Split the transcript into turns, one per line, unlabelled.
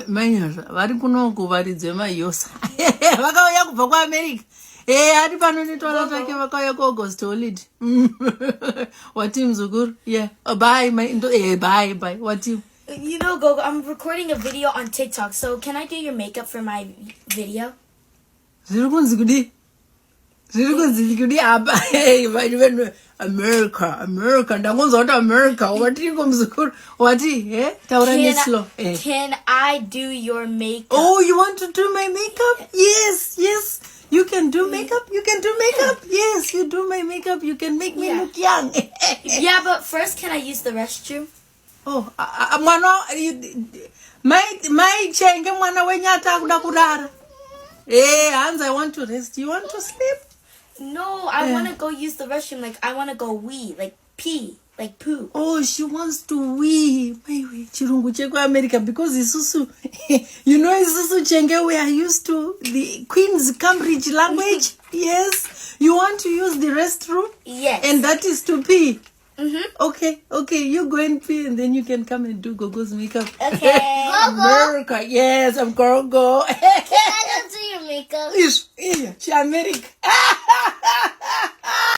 Mainyasha vari kunoku varidze mayosa vakauya kubva kuAmerica. Ari pano netola take vakauya kuAugust holiday. Wati mzukuru? Yeah. Bye bye. Wati?
You know, Gogo, I'm recording a video on TikTok, so can I do your makeup for my video?
Zvikunzi kudi apa? Hey, America. Ndangonzwa kuti America. Wati mzukuru? Wati? Taura neslo.
Can I do your makeup?
Oh, you want to do my makeup? Yes. You can do makeup? Yes, you do my makeup. You can make me look young.
Yeah, but first, can I use the restroom?
Oh, my chenge mwana wenyata kuda kurara. Hans, I want to rest. You want to sleep?
No, I want to go use the restroom. Like, I want to go wee, like pee, like poo.
Oh, she wants to wee. Chirungu zvekuAmerrrrrrrca, because isusu, you know, isusu chenge, we are used to the Queen's Cambridge language. Yes. You want to use the restroom?
Yes.
And that is to pee.
Mm-hmm.
Okay, you go and pee and then you can come and do Gogo's makeup.
Okay.
America, yes, I'm Gogo.
Can I go do your makeup?
Yes, America.